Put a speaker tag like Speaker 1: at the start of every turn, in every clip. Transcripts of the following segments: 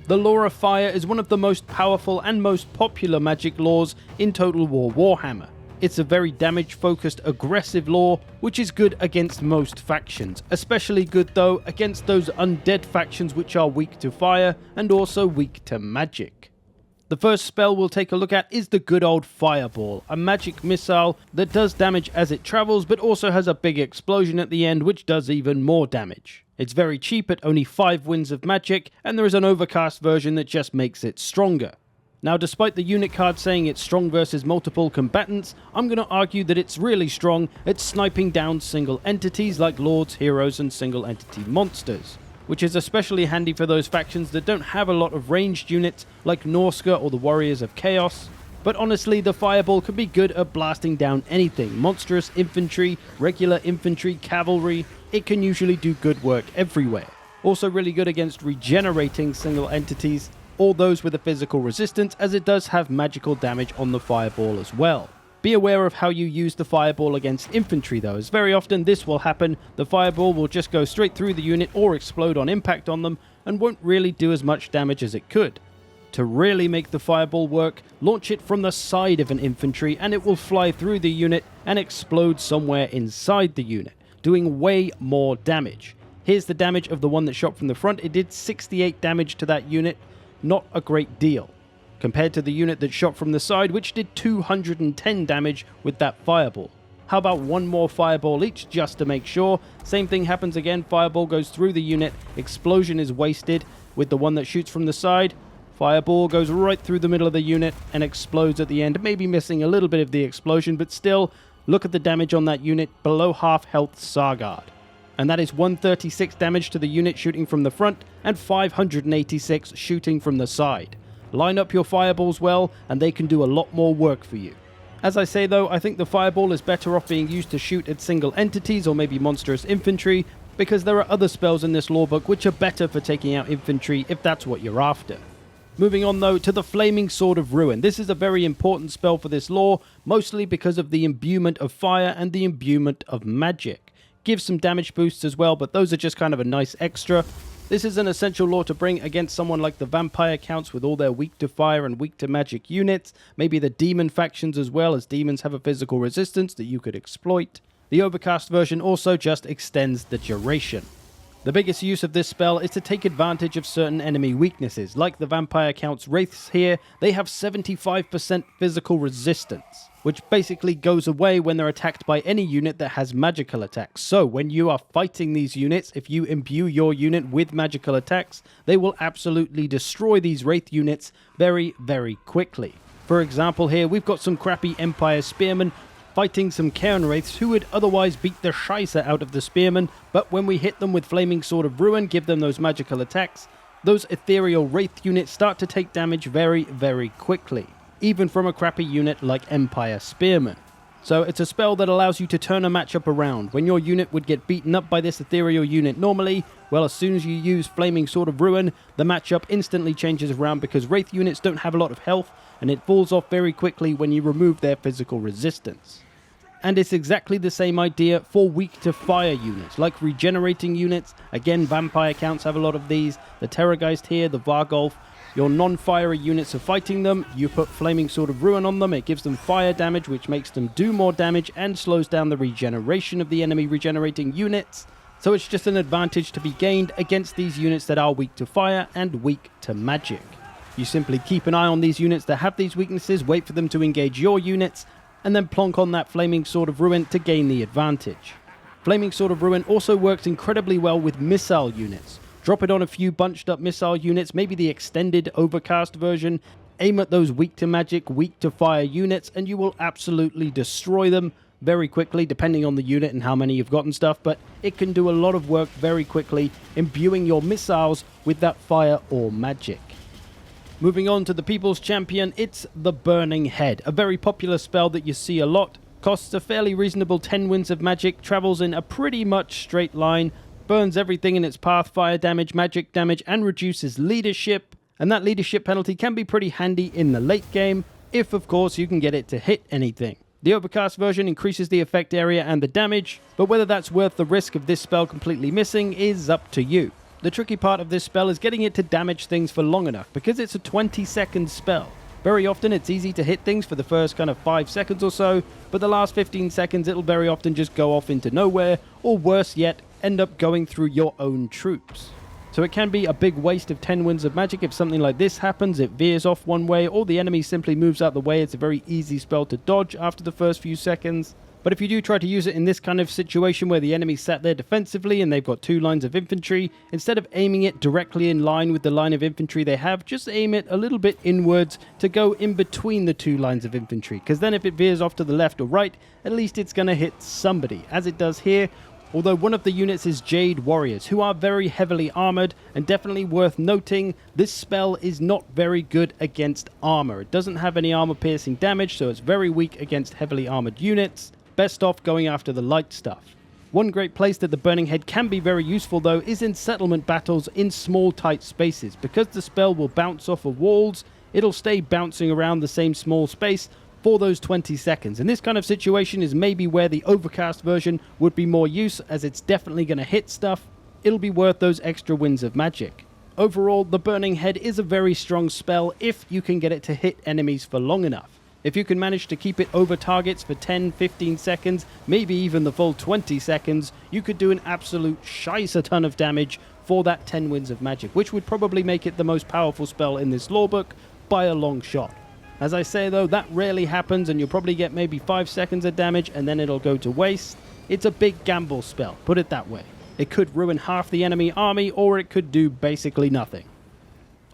Speaker 1: The Law of Fire is one of the most powerful and most popular magic laws in Total War Warhammer. It's a very damage-focused, aggressive law, which is good against most factions, especially good though against those undead factions which are weak to fire and also weak to magic. The first spell we'll take a look at is the good old Fireball, a magic missile that does damage as it travels but also has a big explosion at the end which does even more damage. It's very cheap at only 5 winds of magic, and there is an overcast version that just makes it stronger. Now, despite the unit card saying it's strong versus multiple combatants, I'm going to argue that it's really strong at sniping down single entities like lords, heroes, and single entity monsters, which is especially handy for those factions that don't have a lot of ranged units like Norska or the Warriors of Chaos. But honestly, the Fireball can be good at blasting down anything: monstrous infantry, regular infantry, cavalry. It can usually do good work everywhere. Also really good against regenerating single entities, or those with a physical resistance, as it does have magical damage on the Fireball as well. Be aware of how you use the Fireball against infantry though, as very often this will happen. The Fireball will just go straight through the unit or explode on impact on them, and won't really do as much damage as it could. To really make the Fireball work, launch it from the side of an infantry and it will fly through the unit and explode somewhere inside the unit, doing way more damage. Here's the damage of the one that shot from the front. It did 68 damage to that unit, not a great deal, compared to the unit that shot from the side, which did 210 damage with that Fireball. How about one more Fireball each, just to make sure? Same thing happens again, Fireball goes through the unit, explosion is wasted with the one that shoots from the side. Fireball goes right through the middle of the unit and explodes at the end, maybe missing a little bit of the explosion, but still, look at the damage on that unit, below half health Sargard. And that is 136 damage to the unit shooting from the front, and 586 shooting from the side. Line up your Fireballs well, and they can do a lot more work for you. As I say though, I think the Fireball is better off being used to shoot at single entities or maybe monstrous infantry, because there are other spells in this lawbook which are better for taking out infantry if that's what you're after. Moving on though to the Flaming Sword of Ruin. This is a very important spell for this lore, mostly because of the imbuement of fire and the imbuement of magic. Gives some damage boosts as well, but those are just kind of a nice extra. This is an essential lore to bring against someone like the vampire counts with all their weak to fire and weak to magic units, maybe the demon factions as well, as demons have a physical resistance that you could exploit. The overcast version also just extends the duration. The biggest use of this spell is to take advantage of certain enemy weaknesses, like the Vampire Count's Wraiths here. They have 75% physical resistance, which basically goes away when they're attacked by any unit that has magical attacks. So when you are fighting these units, if you imbue your unit with magical attacks, they will absolutely destroy these Wraith units very, very quickly. For example here, we've got some crappy Empire Spearmen fighting some Cairn Wraiths who would otherwise beat the scheisse out of the Spearmen, but when we hit them with Flaming Sword of Ruin, give them those magical attacks, those ethereal Wraith units start to take damage very, very quickly, even from a crappy unit like Empire Spearmen. So it's a spell that allows you to turn a matchup around. When your unit would get beaten up by this ethereal unit normally, well, as soon as you use Flaming Sword of Ruin, the matchup instantly changes around because Wraith units don't have a lot of health, and it falls off very quickly when you remove their physical resistance. And it's exactly the same idea for weak to fire units, like regenerating units. Again, vampire counts have a lot of these. The Terrorgeist here, the Vargolf. Your non-fiery units are fighting them. You put Flaming Sword of Ruin on them. It gives them fire damage, which makes them do more damage and slows down the regeneration of the enemy regenerating units. So it's just an advantage to be gained against these units that are weak to fire and weak to magic. You simply keep an eye on these units that have these weaknesses, wait for them to engage your units, and then plonk on that Flaming Sword of Ruin to gain the advantage. Flaming Sword of Ruin also works incredibly well with missile units. Drop it on a few bunched up missile units, maybe the extended overcast version, aim at those weak to magic, weak to fire units, and you will absolutely destroy them very quickly, depending on the unit and how many you've got and stuff, but it can do a lot of work very quickly, imbuing your missiles with that fire or magic. Moving on to the People's Champion, it's the Burning Head, a very popular spell that you see a lot. Costs a fairly reasonable 10 winds of magic, travels in a pretty much straight line, burns everything in its path, fire damage, magic damage, and reduces leadership. And that leadership penalty can be pretty handy in the late game, if of course you can get it to hit anything. The Overcast version increases the effect area and the damage, but whether that's worth the risk of this spell completely missing is up to you. The tricky part of this spell is getting it to damage things for long enough, because it's a 20-second spell. Very often it's easy to hit things for the first kind of 5 seconds or so, but the last 15 seconds it'll very often just go off into nowhere, or worse yet, end up going through your own troops. So it can be a big waste of 10 winds of magic if something like this happens. It veers off one way, or the enemy simply moves out the way. It's a very easy spell to dodge after the first few seconds. But if you do try to use it in this kind of situation where the enemy sat there defensively and they've got 2 lines of infantry, instead of aiming it directly in line with the line of infantry they have, just aim it a little bit inwards to go in between the 2 lines of infantry, because then if it veers off to the left or right, at least it's going to hit somebody, as it does here. Although one of the units is Jade Warriors, who are very heavily armored, and definitely worth noting, this spell is not very good against armor. It doesn't have any armor piercing damage, so it's very weak against heavily armored units. Best off going after the light stuff. One great place that the Burning Head can be very useful though is in settlement battles in small tight spaces. Because the spell will bounce off of walls, it'll stay bouncing around the same small space for those 20 seconds. And this kind of situation is maybe where the overcast version would be more use, as it's definitely going to hit stuff. It'll be worth those extra winds of magic. Overall, the Burning Head is a very strong spell if you can get it to hit enemies for long enough. If you can manage to keep it over targets for 10, 15 seconds, maybe even the full 20 seconds, you could do an absolute shice ton of damage for that 10 winds of magic, which would probably make it the most powerful spell in this lorebook by a long shot. As I say though, that rarely happens, and you'll probably get maybe 5 seconds of damage and then it'll go to waste. It's a big gamble spell, put it that way. It could ruin half the enemy army, or it could do basically nothing.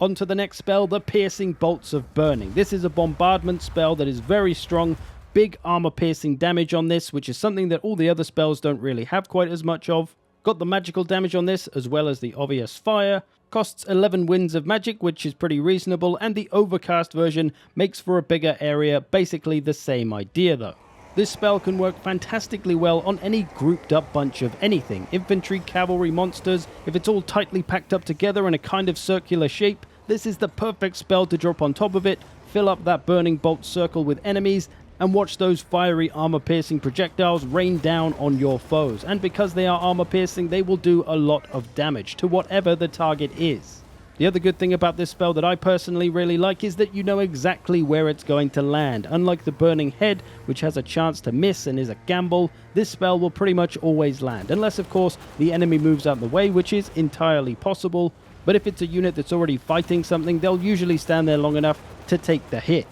Speaker 1: On to the next spell, the Piercing Bolts of Burning. This is a bombardment spell that is very strong, big armor piercing damage on this, which is something that all the other spells don't really have quite as much of. Got the magical damage on this, as well as the obvious fire. Costs 11 winds of magic, which is pretty reasonable, and the overcast version makes for a bigger area, basically the same idea though. This spell can work fantastically well on any grouped up bunch of anything. Infantry, cavalry, monsters. If it's all tightly packed up together in a kind of circular shape, this is the perfect spell to drop on top of it, fill up that burning bolt circle with enemies, and watch those fiery armor-piercing projectiles rain down on your foes. And because they are armor-piercing, they will do a lot of damage to whatever the target is. The other good thing about this spell that I personally really like is that you know exactly where it's going to land. Unlike the Burning Head, which has a chance to miss and is a gamble, this spell will pretty much always land. Unless, of course, the enemy moves out of the way, which is entirely possible. But if it's a unit that's already fighting something, they'll usually stand there long enough to take the hit.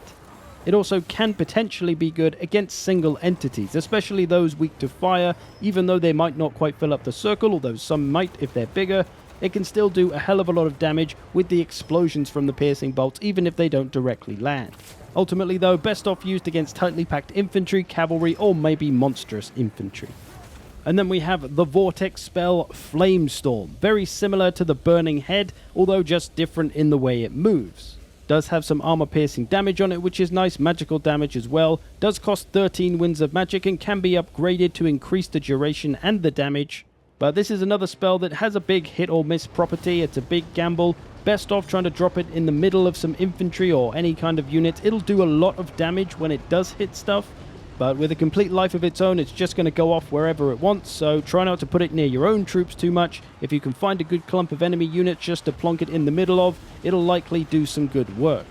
Speaker 1: It also can potentially be good against single entities, especially those weak to fire. Even though they might not quite fill up the circle, although some might if they're bigger, it can still do a hell of a lot of damage with the explosions from the piercing bolts, even if they don't directly land. Ultimately though, best off used against tightly packed infantry, cavalry, or maybe monstrous infantry. And then we have the Vortex spell Flamestorm, very similar to the Burning Head, although just different in the way it moves. Does have some armor piercing damage on it, which is nice, magical damage as well. Does cost 13 winds of magic and can be upgraded to increase the duration and the damage. But this is another spell that has a big hit or miss property. It's a big gamble. Best off trying to drop it in the middle of some infantry or any kind of unit. It'll do a lot of damage when it does hit stuff, but with a complete life of its own, it's just going to go off wherever it wants, so try not to put it near your own troops too much. If you can find a good clump of enemy units just to plonk it in the middle of, it'll likely do some good work.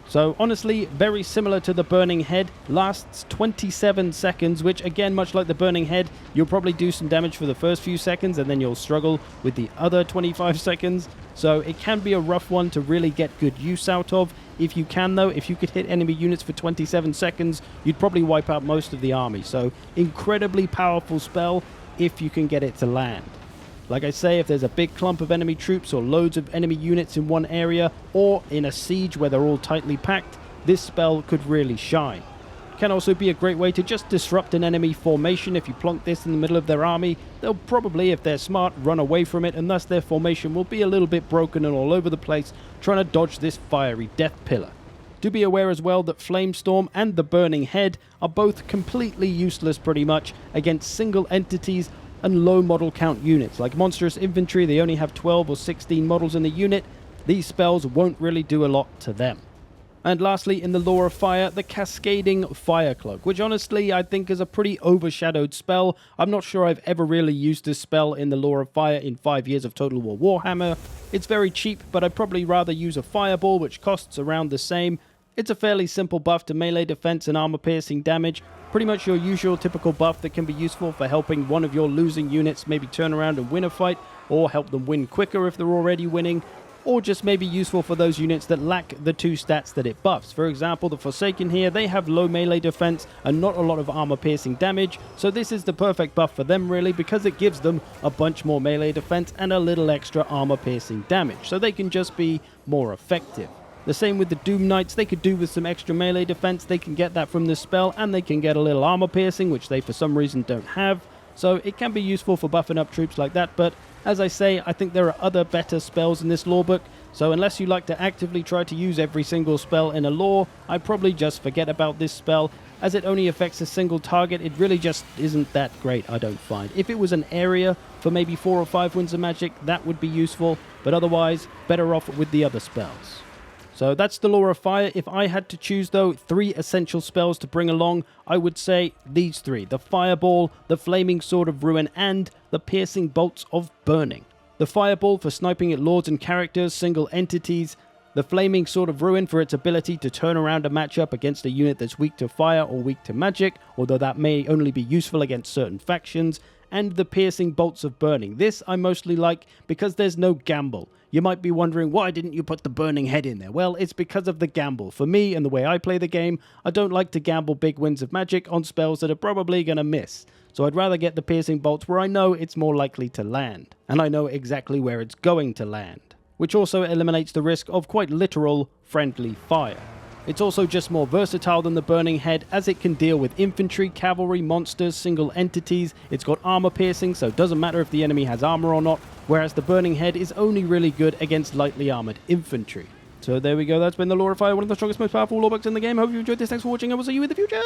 Speaker 1: So honestly, very similar to the Burning Head, lasts 27 seconds, which again, much like the Burning Head, you'll probably do some damage for the first few seconds and then you'll struggle with the other 25 seconds. So it can be a rough one to really get good use out of. If you can though, if you could hit enemy units for 27 seconds, you'd probably wipe out most of the army. So incredibly powerful spell if you can get it to land. Like I say, if there's a big clump of enemy troops or loads of enemy units in one area, or in a siege where they're all tightly packed, this spell could really shine. It can also be a great way to just disrupt an enemy formation. If you plonk this in the middle of their army, they'll probably, if they're smart, run away from it, and thus their formation will be a little bit broken and all over the place, trying to dodge this fiery death pillar. Do be aware as well that Flamestorm and the Burning Head are both completely useless pretty much against single entities and low model count units. Like monstrous infantry, they only have 12 or 16 models in the unit. These spells won't really do a lot to them. And lastly, in the lore of fire, the Cascading Fire Cloak, which honestly I think is a pretty overshadowed spell. I'm not sure I've ever really used this spell in the lore of fire in 5 years of Total War Warhammer. It's very cheap, but I'd probably rather use a fireball, which costs around the same. It's a fairly simple buff to melee defense and armor-piercing damage. Pretty much your usual typical buff that can be useful for helping one of your losing units maybe turn around and win a fight, or help them win quicker if they're already winning, or just maybe useful for those units that lack the 2 stats that it buffs. For example, the Forsaken here, they have low melee defense and not a lot of armor-piercing damage, so this is the perfect buff for them really, because it gives them a bunch more melee defense and a little extra armor-piercing damage, so they can just be more effective. The same with the Doom Knights, they could do with some extra melee defense, they can get that from this spell, and they can get a little armor piercing, which they for some reason don't have, so it can be useful for buffing up troops like that, but as I say, I think there are other better spells in this lore book, so unless you like to actively try to use every single spell in a lore, I'd probably just forget about this spell. As it only affects a single target, it really just isn't that great, I don't find. If it was an area for maybe 4 or 5 Winds of Magic, that would be useful, but otherwise, better off with the other spells. So that's the lore of fire. If I had to choose, though, 3 essential spells to bring along, I would say these 3. The Fireball, the Flaming Sword of Ruin, and the Piercing Bolts of Burning. The Fireball for sniping at lords and characters, single entities. The Flaming Sword of Ruin for its ability to turn around a matchup against a unit that's weak to fire or weak to magic, although that may only be useful against certain factions. And the Piercing Bolts of Burning. This I mostly like because there's no gamble. You might be wondering, why didn't you put the Burning Head in there? Well, it's because of the gamble. For me and the way I play the game, I don't like to gamble big Winds of Magic on spells that are probably going to miss. So I'd rather get the Piercing Bolts where I know it's more likely to land. And I know exactly where it's going to land. Which also eliminates the risk of quite literal friendly fire. It's also just more versatile than the Burning Head, as it can deal with infantry, cavalry, monsters, single entities. It's got armor piercing, so it doesn't matter if the enemy has armor or not, whereas the Burning Head is only really good against lightly armored infantry. So there we go, that's been the Lore of Fire, one of the strongest, most powerful lore books in the game. Hope you enjoyed this, thanks for watching, and we'll see you in the future!